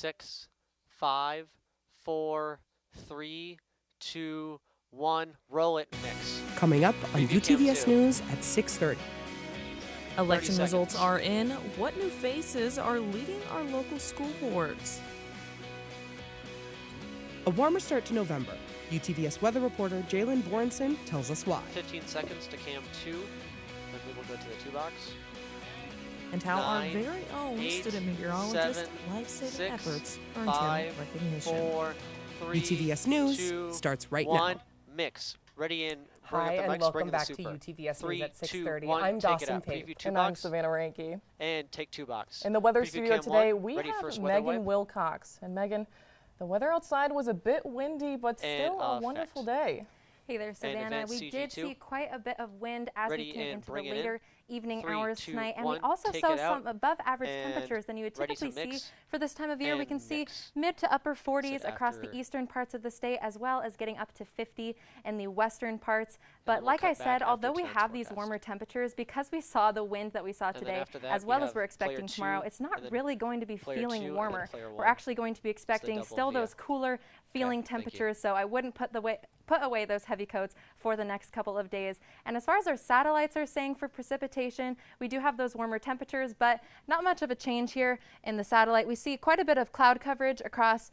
6, 5, 4, 3, 2, 1. Roll it, mix. Coming up on UTVS News at 6:30. Election results are in. What new faces are leading our local school boards? A warmer start to November. UTVS weather reporter Jalen Borenson tells us why. 15 seconds to cam 2. Then we will go to the 2 box. And how 9, our very own 8, student meteorologist 7, life-saving 6, efforts earned 5, him recognition. 4, 3, UTVS News 2, starts right 1. now. Mix. Ready in. Hi, and welcome back to UTVS News at 6:30. I'm Dawson Pink. And I'm Savannah Ranke. And take 2 box. In the weather Preview studio cam today, 1. we Ready have first weather Megan wipe. Wilcox. And Megan, the weather outside was a bit windy, but still a wonderful day. Hey there, Savannah. We did see quite a bit of wind as we came into the later evening hours tonight, and we also saw some above average temperatures than you would typically see for this time of year. We can see mid to upper 40s across the eastern parts of the state, as well as getting up to 50 in the western parts. But like I said, although we have these warmer temperatures, because we saw the wind that we saw today, as well as we're expecting tomorrow, it's not really going to be feeling warmer. We're actually going to be expecting still those cooler feeling temperatures, so I wouldn't put away those heavy coats for the next couple of days. And as far as our satellites are saying for precipitation, we do have those warmer temperatures, but not much of a change here in the satellite. We see quite a bit of cloud coverage across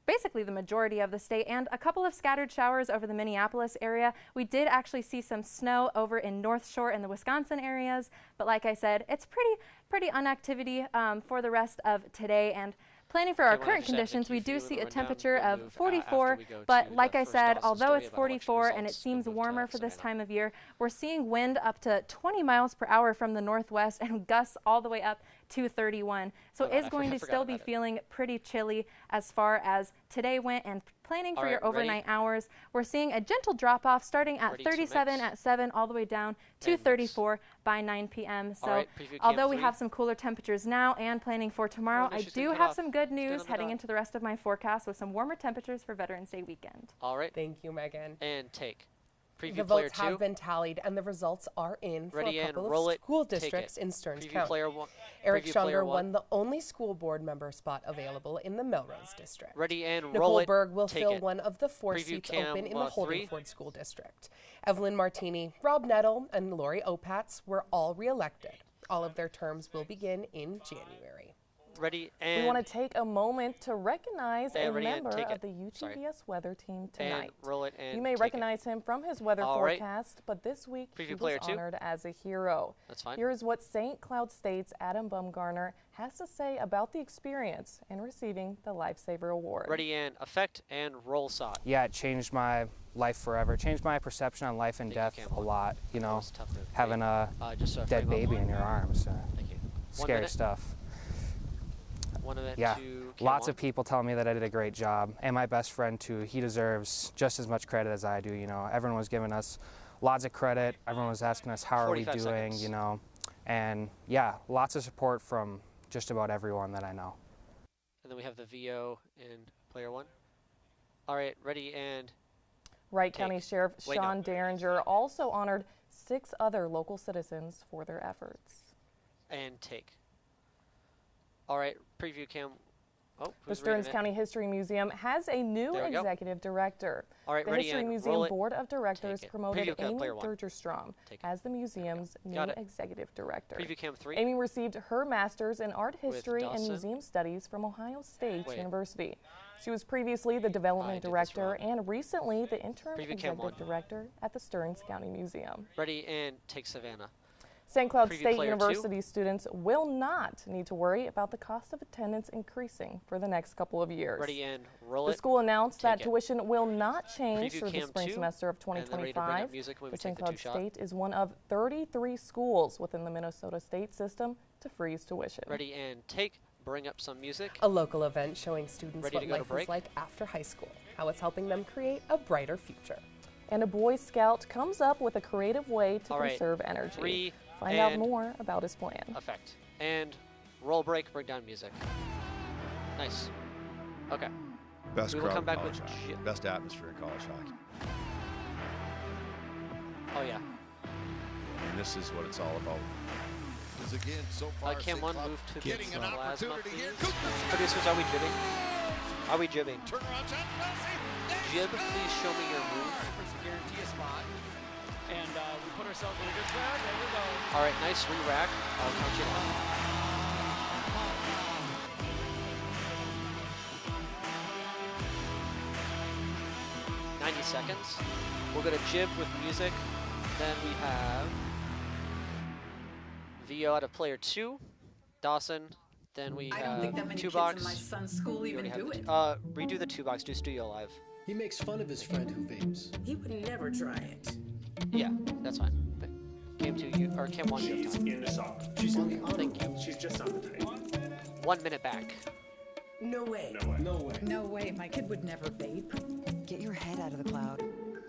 basically the majority of the state, and a couple of scattered showers over the Minneapolis area. We did actually see some snow over in North Shore and the Wisconsin areas, but like I said, it's pretty unactivity for the rest of today. And planning for our current conditions, we do see a temperature of 44, but like I said, although it's 44 and it seems warmer for this time of year, we're seeing wind up to 20 miles per hour from the northwest and gusts all the way up to 31. So it is going to still be feeling pretty chilly as far as today went. And planning for your overnight hours, we're seeing a gentle drop off starting at 37 at 7 all the way down to 34 by 9 p.m. So although we have some cooler temperatures now and planning for tomorrow, I do have some good news heading into the rest of my forecast with some warmer temperatures for Veterans Day weekend. All right. Thank you, Megan. And take. Preview the player votes 2. have been tallied, and the results are in for Ready a couple roll of it, school districts in Stearns Preview County. player 1. Eric Preview player Schunger 1. won the only school board member spot available in the Melrose district. Ready and roll Nicole it. Berg will take fill it. one of the 4 Preview seats cam, open in the 3. Holdingford School District. Evelyn Martini, Rob Nettle, and Lori Opatz were all re-elected. All of their terms will begin in January. Ready and we want to take a moment to recognize a member of the UTVS weather team tonight. And roll it and you may recognize him from his weather forecast, but this week he was honored as a hero. That's fine. Here is what St. Cloud State's Adam Bumgarner has to say about the experience in receiving the Lifesaver Award. Ready and effect and roll shot. Yeah, it changed my life forever. Changed my perception on life and death a lot. You know, having a dead baby in your arms. Scary stuff. Yeah, lots of people tell me that I did a great job, and my best friend too. He deserves just as much credit as I do. You know, everyone was giving us lots of credit. Everyone was asking us how are we doing. Seconds. You know, and yeah, lots of support from just about everyone that I know. And then we have the VO in player 1. All right, ready and Wright County Sheriff Sean Derringer also honored 6 other local citizens for their efforts. And take. All right, preview cam. Oh, the Stearns County History Museum has a new executive director. All right, the ready History and Museum Board of Directors promoted Amy player 1. Thurgerstrom as the museum's new executive director. Preview cam 3. Amy received her master's in art history and museum studies from Ohio State University. She was previously the development director and recently the interim executive director at the Stearns County Museum. Ready and take Savannah. St. Cloud State University students will not need to worry about the cost of attendance increasing for the next couple of years. Ready and roll it. The school announced that tuition will not change through the spring semester of 2025. St. Cloud State is one of 33 schools within the Minnesota state system to freeze tuition. Ready and take. Bring up some music. A local event showing students what life is like after high school, how it's helping them create a brighter future. And a Boy Scout comes up with a creative way to conserve energy. Find out more about his plan. Effect. And roll break, break down music. Nice. Okay. Best crowd in college hockey. Best atmosphere in college hockey. Oh, yeah. And this is what it's all about. Because again, so far, Cam 1 moved to getting the an opportunity here. Producers, are we jibbing? Are we jibbing? Turnaround shot, Jib, please show me your move. To guarantee a spot. And we put ourselves in a good spot. There we go. All right, nice re-rack. I'll count you down. Seconds. We're gonna jib with music. Then we have VO out of player 2, Dawson. Then we have 2-box. My son's school even do it. Redo the 2-box. Do Studio Live. He makes fun of his friend who vapes. He would never try it. Yeah, that's fine. But Cam 2, you or Cam 1. She's in the sock. She's on the auto. Thank you. She's just on the tape. 1 minute back. No way. No way. No way. No way. My kid would never vape. Get your head out of the cloud.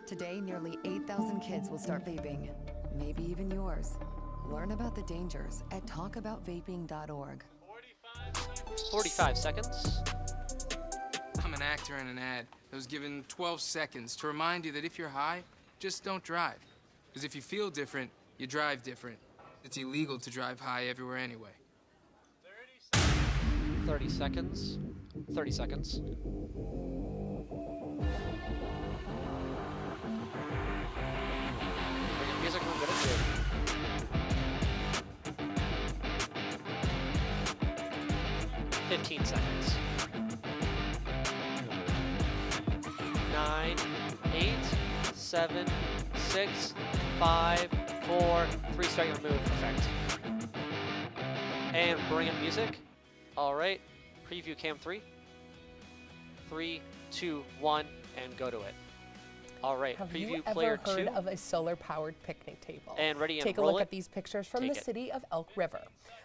Today, nearly 8,000 kids will start vaping. Maybe even yours. Learn about the dangers at talkaboutvaping.org. 45 seconds. I'm an actor in an ad that was given 12 seconds to remind you that if you're high, just don't drive. Because if you feel different, you drive different. It's illegal to drive high everywhere anyway. 30 seconds. 30 seconds. Music room, good at it. 15 seconds. 9, 8, 7, 6, 5, 4, 3. Start your move. Perfect. And bring in music. All right. Preview Cam 3. 3, 2, 1, and go to it. All right. Have Preview you player ever heard 2. of a solar-powered picnic table? And ready and Take a roll look it. at these pictures from the Take it. city of Elk River.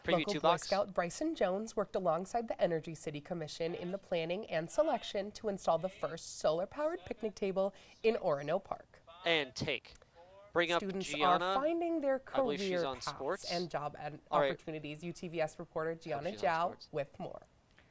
Preview Local 2 Boy box. Scout Bryson Jones worked alongside the Energy City Commission in the planning and selection to install the first solar-powered picnic table in Orono Park. And take. Bring up Students Gianna. are finding their I believe she's career on paths sports. and job All right. opportunities. UTVS reporter Gianna she's on Zhao sports. with more.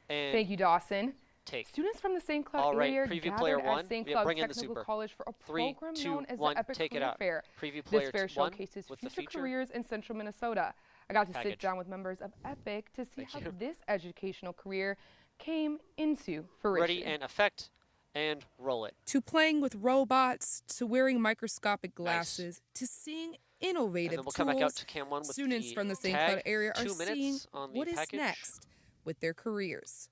And Thank you, Dawson. take. Students from the St. Cloud All right, area preview gathered player at 1. St. Yeah, Cloud bring in the Technical super. College for a 3, program 2, known as 1. the Epic Take it Career out. Fair. Preview player This fair 1 showcases with the future feature. careers in Central Minnesota. I got to sit Package. down with members of Epic to see Thank how you. this educational career came into fruition. Ready and effect and roll it. To playing with robots, to wearing microscopic glasses, to seeing And innovative then we'll come back out tools, to Cam 1 with students the from the St. tag. Cloud area are 2 seeing minutes on the what is package. next with their careers.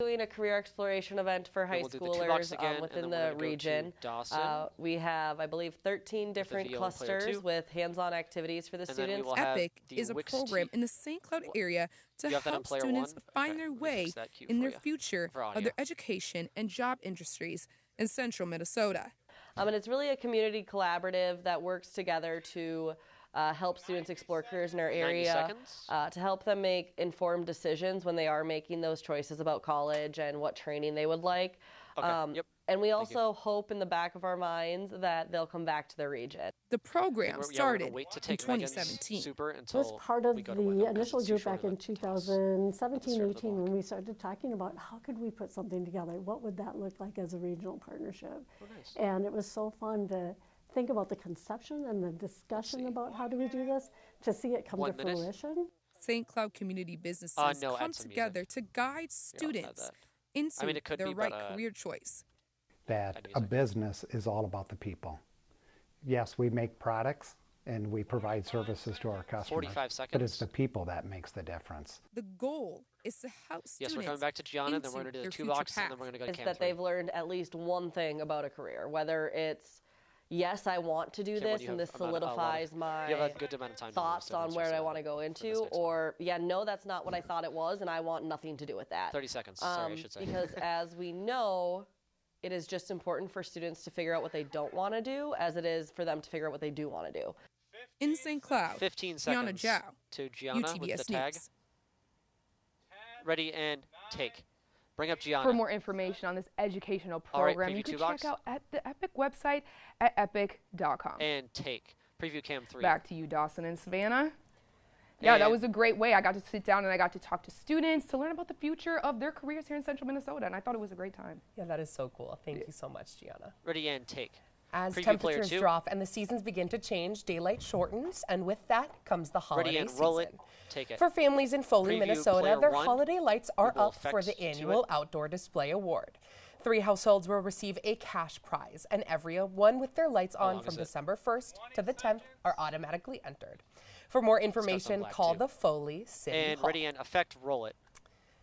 Doing a career exploration event for high we'll do the 2 box schoolers again, and within then we're the gonna go to region. Dawson. We have, I believe, 13 different VO and player clusters 2. with hands-on activities for the And then we students. will have Epic the is a Wix program T- in the St. Cloud area to You have that on help player students 1? find Okay, their let me way fix that cue in for their you. future For of audio. their education and job industries in Central Minnesota. And it's really a community collaborative that works together to help students explore careers in our 90 area, seconds. to help them make informed decisions when they are making those choices about college and what training they would like. Okay, yep. And we also hope in the back of our minds that they'll come back to their region. The program we're gonna started wait to in take Megan's 2017. Super It until was part of we go to the window, 'cause initial it's too group short back of in a toss. 2017, At the start of the 18 block. when we started talking about how could we put something together? What would that look like as a regional partnership? Oh, nice. And it was so fun to think about the conception and the discussion about how do we do this, to see it come 1 to minute. fruition. St. Cloud community businesses no, come add some together to guide students into it could their be, right but, career choice. That a business is all about the people. Yes, we make products and we provide services to our customers, 45 but it's seconds. the people that makes the difference. The goal is to help students Yes, we're coming back to Gianna, then we're going to do the 2 box, and then we're going to go to Is Cam that 3. they've learned at least one thing about a career, whether it's, yes, I want to do Cam, what this do you and have this about a lot of- solidifies you have my a good amount of time to thoughts move, so on that's where just I a- want to go into, next one. or, yeah, no, that's not what I thought it was, and I want nothing to do with that. 30 seconds, sorry, I should say. Because as we know, it is just important for students to figure out what they don't want to do as it is for them to figure out what they do want to do. In St. Cloud, 15 Gianna seconds Zhao, to Gianna with UTVS the tag. News. Ready and take. Bring up Gianna. For more information on this educational All right, program, preview you 2 can box. check out at the Epic website at epic.com. And take. Preview Cam 3. Back to you, Dawson and Savannah. Yeah, that And- was a great way. I got to sit down and I got to talk to students to learn about the future of their careers here in Central Minnesota, and I thought it was a great time. Yeah, that is so cool. Thank you so much, Gianna. Ready and take. As Preview temperatures drop and the seasons begin to change, daylight shortens, and with that comes the holiday season. Roll it. Take it. For families in Foley, Preview Minnesota, their 1. holiday lights are up for the annual Outdoor Display Award. 3 households will receive a cash prize, and everyone with their lights on from December 1st to the 10th are automatically entered. For more information, call the Foley City And Hall. ready and effect, roll it.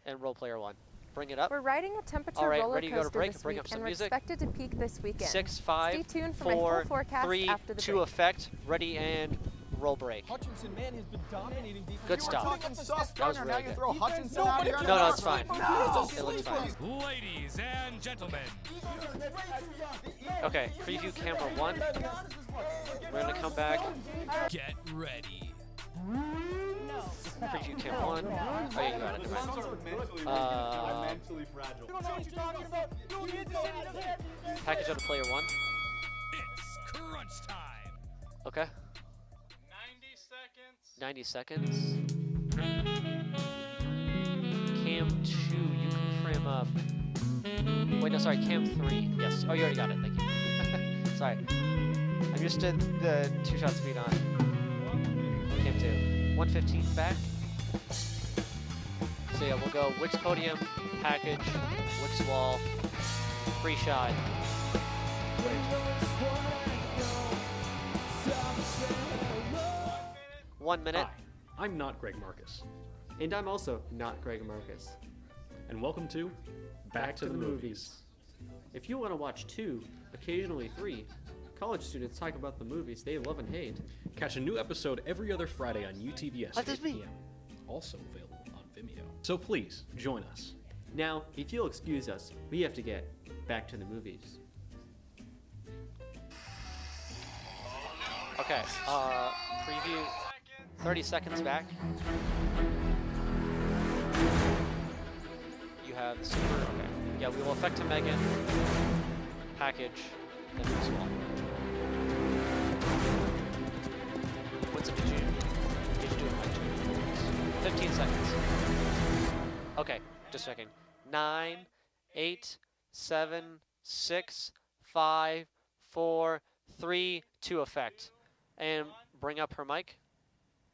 And roll player 1. Bring it up. We're riding a temperature All right, roller ready to go to coaster break. this Bring week, up some and we're music. expected to peak this weekend. 6, 5, Stay tuned for my 4, full forecast 3, after the 2 break. effect. Ready and roll break. Hutchinson, man, has been dominating defense. Good stuff. That was really good. Throw Hutchinson out here. No, it's fine. No. It looks fine. Ladies and gentlemen. Okay, preview camera 1. We're going to come back. Get ready. Preview camera 1. Oh, yeah, you got it. I'm mentally fragile. Package out of player 1. It's crunch time. Okay. 90 seconds. Cam 2, you can frame up. Wait, no, sorry, cam 3. Yes. Oh, you already got it. Thank you. Sorry. I just did the 2-shot speed on cam 2. 115 back. So yeah, we'll go Wix podium, package, Wix wall, free shot. 1 minute. Hi, I'm not Greg Marcus. And I'm also not Greg Marcus. And welcome to Back to the Movies. If you want to watch 2, occasionally 3, college students talk about the movies they love and hate, catch a new episode every other Friday on UTVS at 8 p.m. Also available on Vimeo. So please, join us. Now, if you'll excuse us, we have to get back to the movies. Okay, preview 30 seconds back. You have the super, okay. Yeah, we will effect to Megan, package, then Wix wall. What's it, did you do it like 15 seconds. Okay, just checking. 9, 8, 7, 6, 5, 4, 3, 2 effect. And bring up her mic.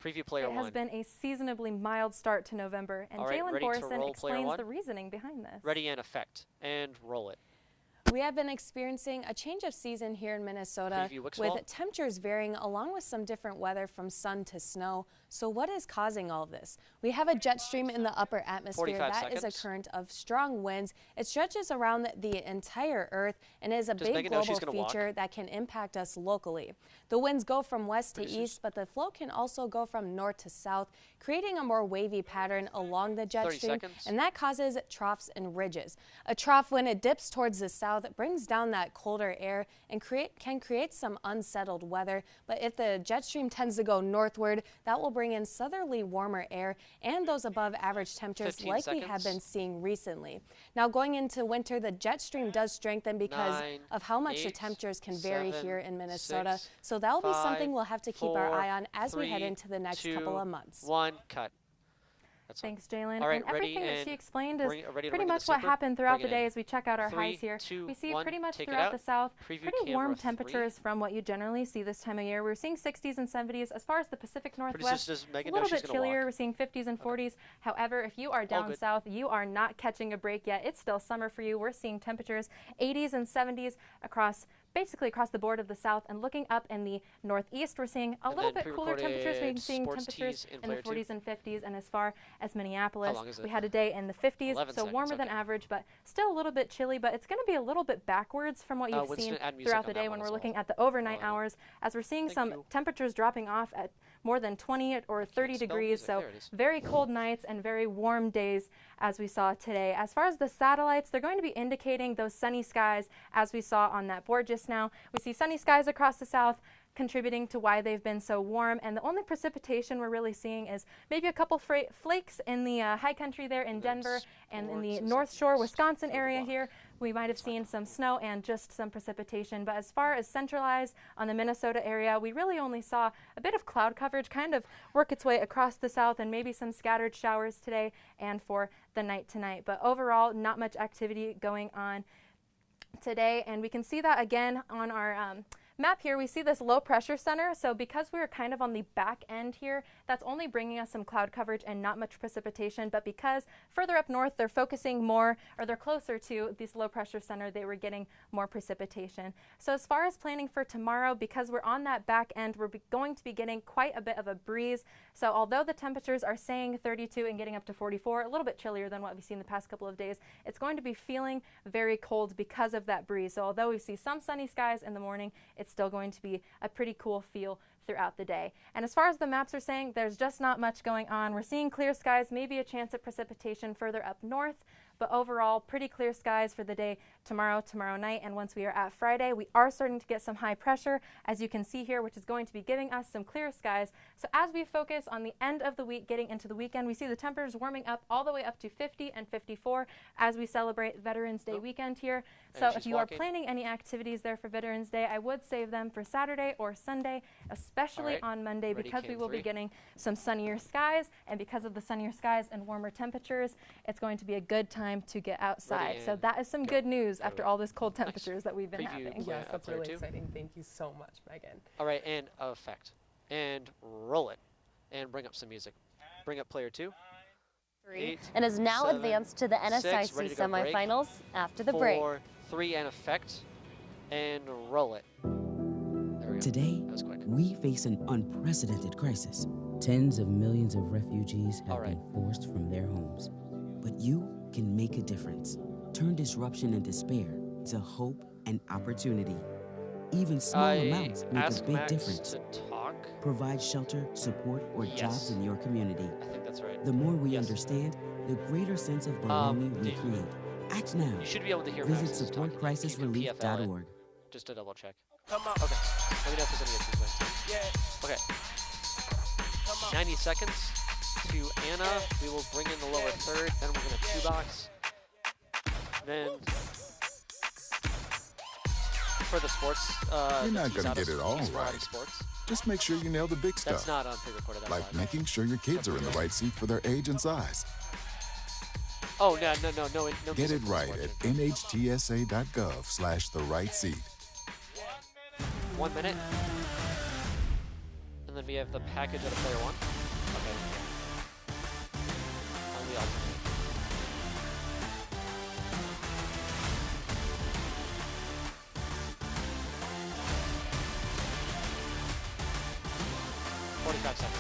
Preview player 1. It has been a seasonably mild start to November, and Jalen Borson explains the reasoning behind this. Ready and effect. And roll it. We have been experiencing a change of season here in Minnesota with temperatures varying along with some different weather from sun to snow. So what is causing all of this? We have a jet stream in the upper atmosphere that is a current of strong winds. It stretches around the entire Earth and is a big global feature that can impact us locally. The winds go from west to east, but the flow can also go from north to south, creating a more wavy pattern along the jet stream, and that causes troughs and ridges. A trough, when it dips towards the south, brings down that colder air and can create some unsettled weather, but if the jet stream tends to go northward, that will bring in southerly warmer air and those above average temperatures like we have been seeing recently. Now going into winter, the jet stream does strengthen because of how much the temperatures can vary here in Minnesota, so that will be something we'll have to keep our eye on as we head into the next couple of months. 1, cut. Thanks, Jalen. All right, and everything that she explained is pretty much the what happened throughout the day in. as we check out our 3, highs here. 2, We see 1, pretty much take throughout the south Preview pretty warm 3. temperatures from what you generally see this time of year. We're seeing 60s and 70s. As far as the Pacific Northwest, it's a little bit chillier. We're seeing 50s and 40s. However, if you are down south, you are not catching a break yet. It's still summer for you. We're seeing temperatures 80s and 70s basically across the board of the south, and looking up in the northeast, we're seeing a little bit cooler temperatures. We're seeing temperatures in the 40s and 50s, and as far as Minneapolis, we had a day in the 50s, so warmer than average, but still a little bit chilly, but it's going to be a little bit backwards from what you've seen throughout the day when we're looking at the overnight hours, as we're seeing some temperatures dropping off at more than 20 or 30 degrees, so very cold nights and very warm days as we saw today. As far as the satellites, they're going to be indicating those sunny skies as we saw on that board just now. We see sunny skies across the south, contributing to why they've been so warm, and the only precipitation we're really seeing is maybe a couple flakes in the high country there in Denver and in the North Shore, Wisconsin area here. We might have seen some snow and just some precipitation, but as far as centralized on the Minnesota area, we really only saw a bit of cloud coverage kind of work its way across the south, and maybe some scattered showers today and for the night tonight. But overall, not much activity going on today, and we can see that again on our map here. We see this low pressure center, so because we're kind of on the back end here, that's only bringing us some cloud coverage and not much precipitation, but because further up north they're focusing more, or they're closer to this low pressure center, they were getting more precipitation. So as far as planning for tomorrow, because we're on that back end, we're going to be getting quite a bit of a breeze. So although the temperatures are saying 32 and getting up to 44, a little bit chillier than what we've seen the past couple of days, it's going to be feeling very cold because of that breeze. So although we see some sunny skies in the morning, it's still going to be a pretty cool feel throughout the day. And as far as the maps are saying, there's just not much going on. We're seeing clear skies, maybe a chance at precipitation further up north, but overall pretty clear skies for the day tomorrow night. And once we are at Friday, we are starting to get some high pressure, as you can see here, which is going to be giving us some clear skies. So as we focus on the end of the week, getting into the weekend, we see the temperatures warming up all the way up to 50 and 54 as we celebrate Veterans Day weekend here. So if you are planning any activities there for Veterans Day, I would save them for Saturday or Sunday, especially on Monday, because we will be getting some sunnier skies, and because of the sunnier skies and warmer temperatures, it's going to be a good time to get outside. So that is some good news after all this cold temperatures that we've been having. Yes, that's really exciting. Thank you so much, Megan. All right, and effect. And roll it. And bring up some music. Bring up player 2. 8, and is now 7, advanced to the NSIC 6, semifinals after the 4, break. 3, and effect. And roll it. There we go. Today, that was quick. We face an unprecedented crisis. Tens of millions of refugees have been forced from their homes. But you can make a difference. Turn disruption and despair to hope and opportunity. Even small amounts make a big difference. To talk. Provide shelter, support, or jobs in your community. I think that's right. The more we understand, the greater sense of belonging we create. Act now. You should be able to hear Visit supportcrisisrelief.org. Just to double check. Come on. Okay. Let me know if there's any issues. Yeah. Okay. 90 seconds to Anna. We will bring in the lower third. Then we're going to 2-box. Then for the sports, you're not going to get it all right. Just make sure you nail the big stuff. That's not on pre-recorded. Like making sure your kids are in the right seat for their age and size. Oh, no. Get it right at nhtsa.gov/the-right-seat. 1 minute. And then we have the package at a player 1. Okay. Only alternate. Seconds.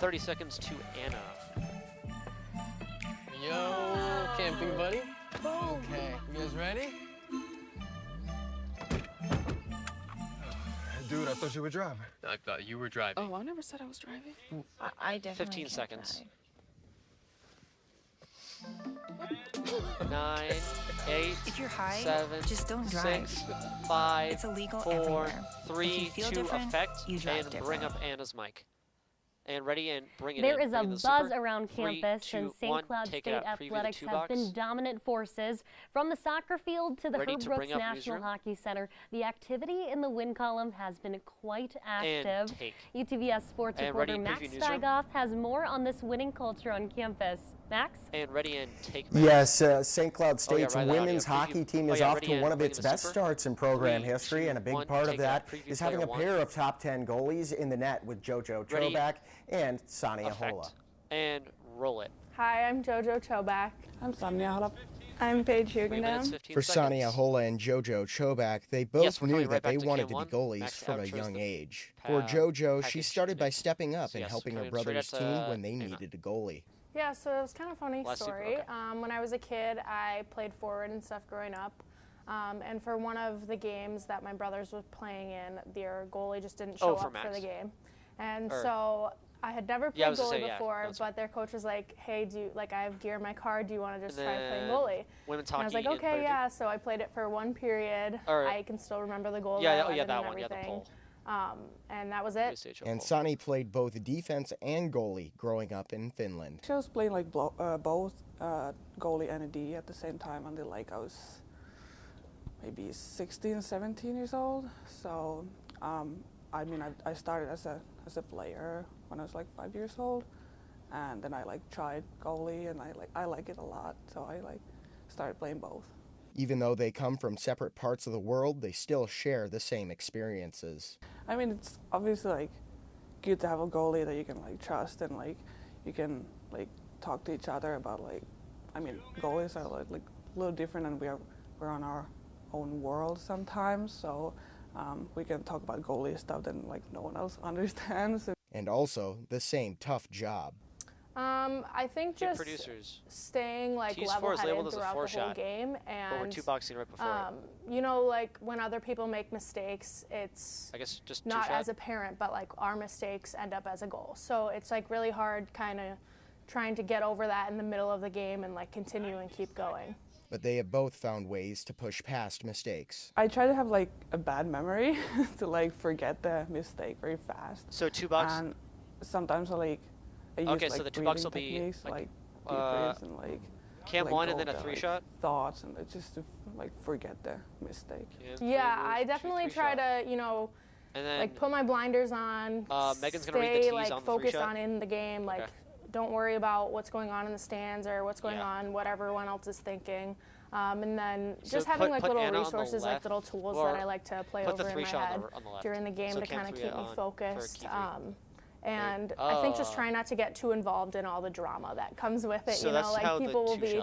$30 seconds to Anna. Yo, camping buddy. Okay, you guys ready? Dude, I thought you were driving. I thought you were driving. Oh, I never said I was driving. I definitely 15 seconds. Drive. 9, 8, if you're high, 7, just don't drive. 6, 5, it's illegal 4, everywhere. 3, 2, effect, you drive and bring different. up Anna's mic. And ready, and bring it there in. There is a buzz around campus, and St. Cloud State Athletics have been dominant forces. From the soccer field to the Herb Brooks National Hockey Center, the activity in the win column has been quite active. UTVS sports reporter Max Steigoff has more on this winning culture on campus. Max? And ready, and take Yes, St. Cloud State's women's hockey team is off to one of its best starts in program history, and a big part of that is having a pair of top 10 goalies in the net with JoJo Chobak and Sania Hola. And roll it. Hi, I'm JoJo Chobak. I'm Sania Hola. I'm Paige Hugendam. For Sania Hola and JoJo Chobak, they both knew that they wanted to be goalies from a young age. For JoJo, she started by stepping up and helping her brother's team when they needed a goalie. Yeah, so it was kind of a funny story. When I was a kid, I played forward and stuff growing up. And for one of the games that my brothers was playing in, their goalie just didn't show up for the game. And so I had never played goalie before, but their coach was like, hey, I have gear in my car, do you want to just try playing goalie? Women's hockey. And I was like, okay, yeah. So I played it for one period. I can still remember the goal. That one, yeah, the pole. And that was it. And Sani played both defense and goalie growing up in Finland. She was playing like both goalie and a D at the same time until I was maybe 16, 17 years old. So I mean, I started as a player when I was like 5 years old, and then I like tried goalie, and I like it a lot, so I like started playing both. Even though they come from separate parts of the world, they still share the same experiences. I mean, it's obviously like good to have a goalie that you can like trust, and like you can like talk to each other about like, I mean, goalies are like a little different, and we're on our own world sometimes, so we can talk about goalie stuff that like no one else understands. And also the same tough job. I think just staying like level-headed throughout the whole game, and but we're two boxing right before you know, like when other people make mistakes, it's I guess just not as apparent, but like our mistakes end up as a goal. So it's like really hard kind of trying to get over that in the middle of the game and like continue and keep going. But they have both found ways to push past mistakes. I try to have like a bad memory to like forget the mistake very fast. So 2 bucks? And sometimes I use okay, like so the 2 bucks will be like and like cam one and then a 3-shot? Thoughts, and just to like forget the mistake. Yeah, I definitely try to, you know, and then, like put my blinders on, Megan's gonna read the tees like on the focused 3-shot? on in the game, like don't worry about what's going on in the stands or what's going on, what everyone else is thinking. And then just having like little resources, like little tools that I like to play over in my head during the game to kind of keep me focused. And I think just try not to get too involved in all the drama that comes with it. So you know, like people will be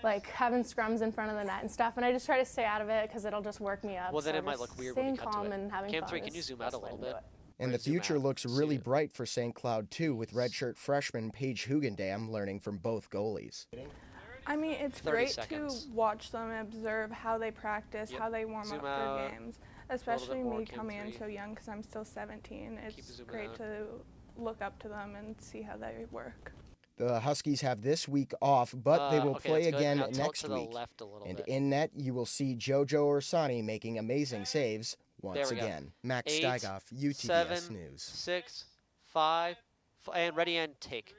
like having scrums in front of the net and stuff, and I just try to stay out of it because it'll just work me up. Well, then so it might look weird when staying you cut calm to it. and having Cam fun 3, can you zoom out a little bit? And the future looks really bright for St. Cloud too, with redshirt freshman Paige Hugendam learning from both goalies. I mean, it's great to watch them and observe how they practice, how they warm up for games, especially me coming in so young because I'm still 17. It's great to look up to them and see how they work. The Huskies have this week off, but they will play again next week. And in net, you will see JoJo Orsani making amazing saves once again. Max Steigoff, UTVS 7, News. 6, 5, and ready and take.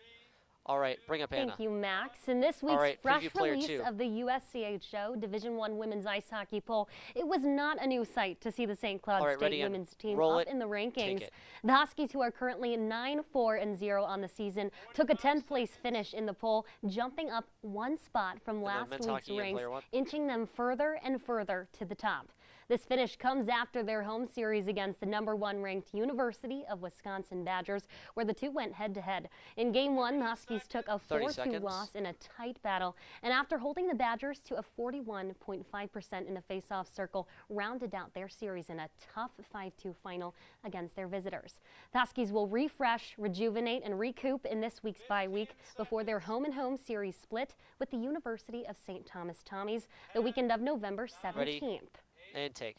All right, bring up Anna. Thank you, Max. In this week's fresh release of the USCHO Division I Women's Ice Hockey Poll, it was not a new sight to see the St. Cloud State women's team up in the rankings. The Huskies, who are currently 9-4-0 on the season, took a 10th place finish in the poll, jumping up 1 spot from last week's ranks, inching them further and further to the top. This finish comes after their home series against the #1 ranked University of Wisconsin Badgers, where the two went head-to-head. In Game 1, the Huskies took a 4-2 loss in a tight battle, and after holding the Badgers to a 41.5% in the face-off circle, rounded out their series in a tough 5-2 final against their visitors. The Huskies will refresh, rejuvenate, and recoup in this week's bye week before their home-and-home series split with the University of St. Thomas Tommies the weekend of November 17th. And take.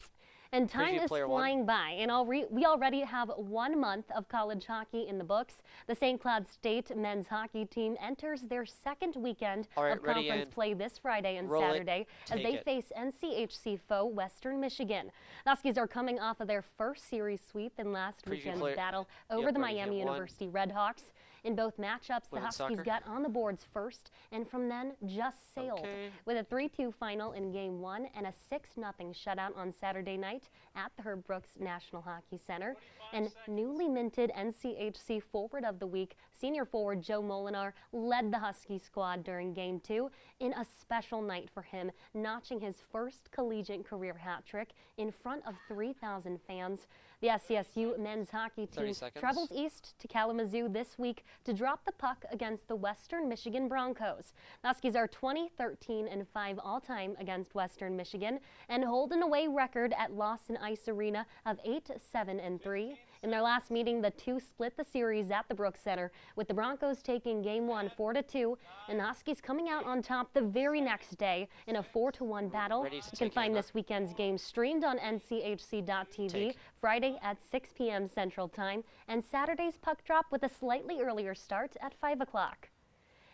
And time is flying by, and we already have 1 month of college hockey in the books. The St. Cloud State men's hockey team enters their second weekend of conference play this Friday and Saturday as they face NCHC foe Western Michigan. The Huskies are coming off of their first series sweep in last weekend's battle over the Miami University Redhawks. In both matchups, the Huskies got on the boards first, and from then just sailed with a 3-2 final in Game 1 and a 6-0 shutout on Saturday night at the Herb Brooks National Hockey Center. And newly minted NCHC Forward of the Week, senior forward Joe Molinar, led the Husky squad during Game 2 in a special night for him, notching his first collegiate career hat trick in front of 3,000 fans. The SCSU men's hockey team travels east to Kalamazoo this week to drop the puck against the Western Michigan Broncos. The Huskies are 20-13-5 all-time against Western Michigan and hold an away record at Lawson Ice Arena of 8-7-3. In their last meeting, the two split the series at the Brooks Center, with the Broncos taking Game 1 4-2, and the Huskies coming out on top the very next day in a 4-1 battle. You can find this weekend's game streamed on NCHC.TV Friday at 6 p.m. Central Time, and Saturday's puck drop with a slightly earlier start at 5 o'clock.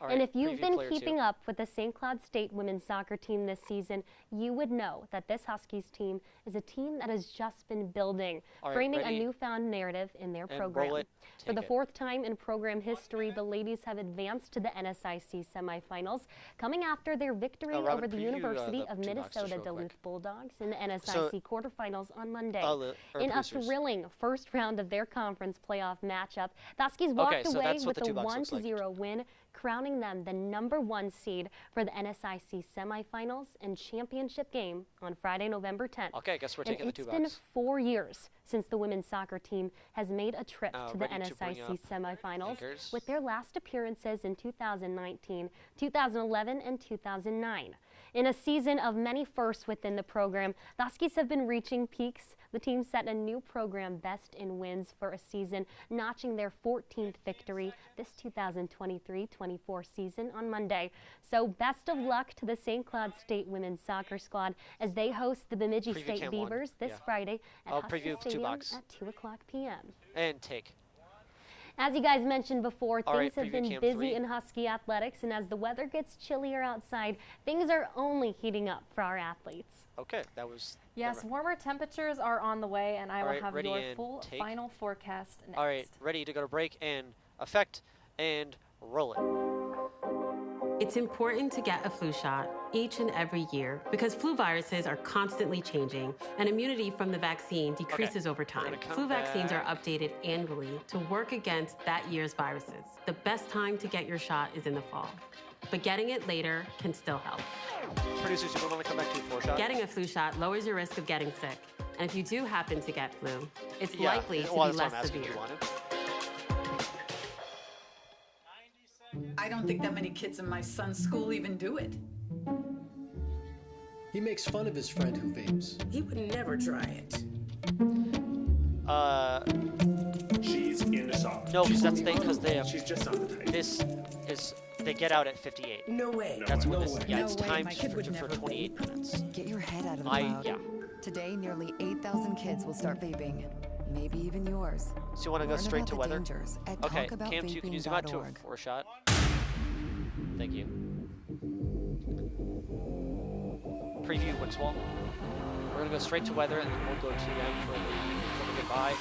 And if you've been keeping up with the St. Cloud State women's soccer team this season, you would know that this Huskies team is a team that has just been building, framing a newfound narrative in their program. For the fourth time in program history, the ladies have advanced to the NSIC semifinals, coming after their victory over the University of Minnesota Duluth Bulldogs in the NSIC quarterfinals on Monday. In a thrilling first round of their conference playoff matchup, the Huskies walked away with a 1-0 win, crowning them the #1 seed for the NSIC semifinals and championship game on Friday, November 10th. Okay, I guess we're taking the 2 bucks. It's been 4 years since the women's soccer team has made a trip to the NSIC semifinals, with their last appearances in 2019, 2011, and 2009. In a season of many firsts within the program, the Huskies have been reaching peaks. The team set a new program best in wins for a season, notching their 14th victory this 2023-24 season on Monday. So best of luck to the St. Cloud State women's soccer squad as they host the Bemidji State Beavers this Friday at Husky Stadium at 2:00 p.m. And take. As you guys mentioned before, things have been busy in Husky athletics, and as the weather gets chillier outside, things are only heating up for our athletes. Okay, that was... Yes, warmer temperatures are on the way, and I will have your full final forecast next. All right, ready to go to break and effect and roll it. It's important to get a flu shot each and every year because flu viruses are constantly changing and immunity from the vaccine decreases over time. Flu vaccines are updated annually to work against that year's viruses. The best time to get your shot is in the fall, but getting it later can still help. Producers, you want to come back to your shot? Getting a flu shot lowers your risk of getting sick. And if you do happen to get flu, it's likely to be less severe. I don't think that many kids in my son's school even do it. He makes fun of his friend who vapes. He would never try it. She's into soccer. No, because that's the thing, because they have... She's just on the type. This is... They get out at 58. No way. That's no what this... way. Yeah, no it's way. time My kid would for 28 minutes. Get your head out of the cloud. Yeah. Today, nearly 8,000 kids will start vaping. Maybe even yours. So you want to go straight to weather? Okay, Cam 2, can you zoom out to a 4-shot? Thank you. Preview Winswall. We're going to go straight to weather, and then we'll go to them for the goodbye.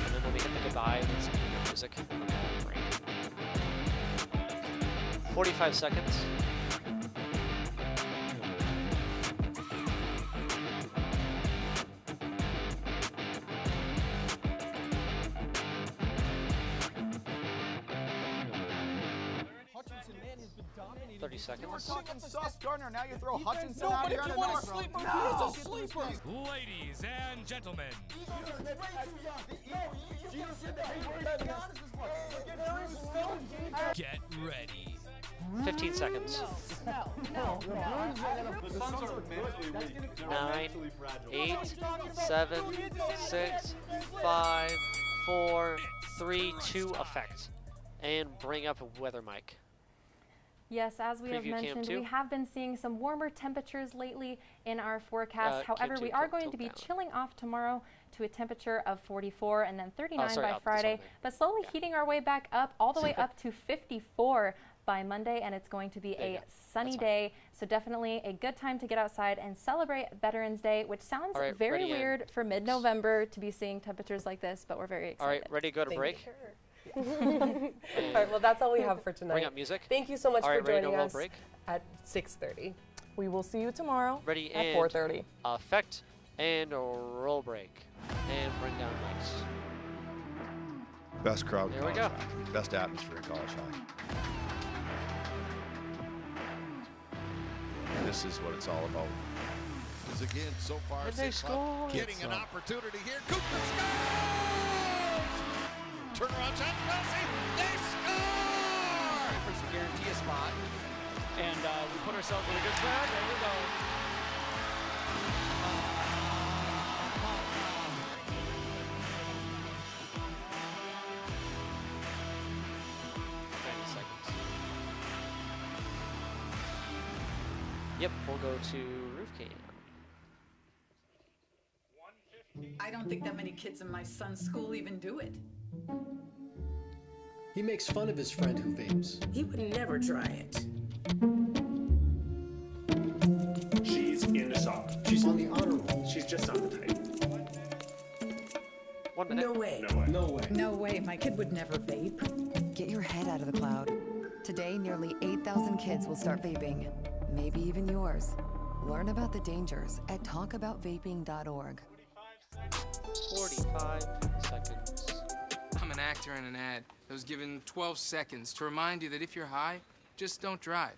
And then when we hit the goodbye, let's hit the music. 45 seconds. Hutchinson, man, has been dominating. 30 seconds. You were talking Sauce Gardner, now you throw Hutchinson out here on the north. Ladies and gentlemen. Get ready. 15 seconds. No. 9, 8, 7, 6, 5, 4, 3, 2, effect. And bring up a weather mic. Yes, as we have mentioned, we have been seeing some warmer temperatures lately in our forecast. However, we are going to be chilling off tomorrow to a temperature of 44 and then 39 by Friday, but slowly heating our way back up all the way up to 54 by Monday, and it's going to be a sunny day. So definitely a good time to get outside and celebrate Veterans Day, which sounds very weird for mid-November to be seeing temperatures like this, but we're very excited. All right, ready to go to break? All right, well, that's all we have for tonight. Bring up music. Thank you so much for joining us break. at 6:30. We will see you tomorrow ready at 4:30. Effect and roll break. And bring down mics. Best crowd in college hockey. Best atmosphere in college hockey. And this is what it's all about. Because again, so far, getting an opportunity here. Cooper scores! Turnaround shot, Kelsey, they score! To guarantee a spot, and we put ourselves in a good spot. There we go. Yep, we'll go to roof can. I don't think that many kids in my son's school even do it. He makes fun of his friend who vapes. He would never try it. She's into soccer. She's on the honor roll. She's just not the type. 1 minute. No way. No way. No way. No way. My kid would never vape. Get your head out of the cloud. Today, nearly 8,000 kids will start vaping. Maybe even yours. Learn about the dangers at talkaboutvaping.org. 45 seconds. I'm an actor in an ad that was given 12 seconds to remind you that if you're high, just don't drive.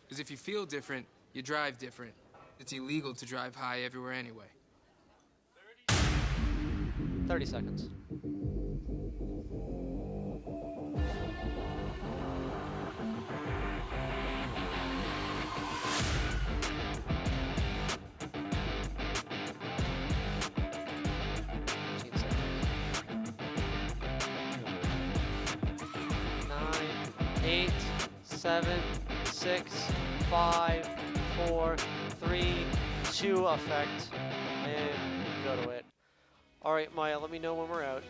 Because if you feel different, you drive different. It's illegal to drive high everywhere anyway. 30 seconds. Eight, 7, 6, 5, 4, 3, 2 effect, and go to it. All right, Maya, let me know when we're out.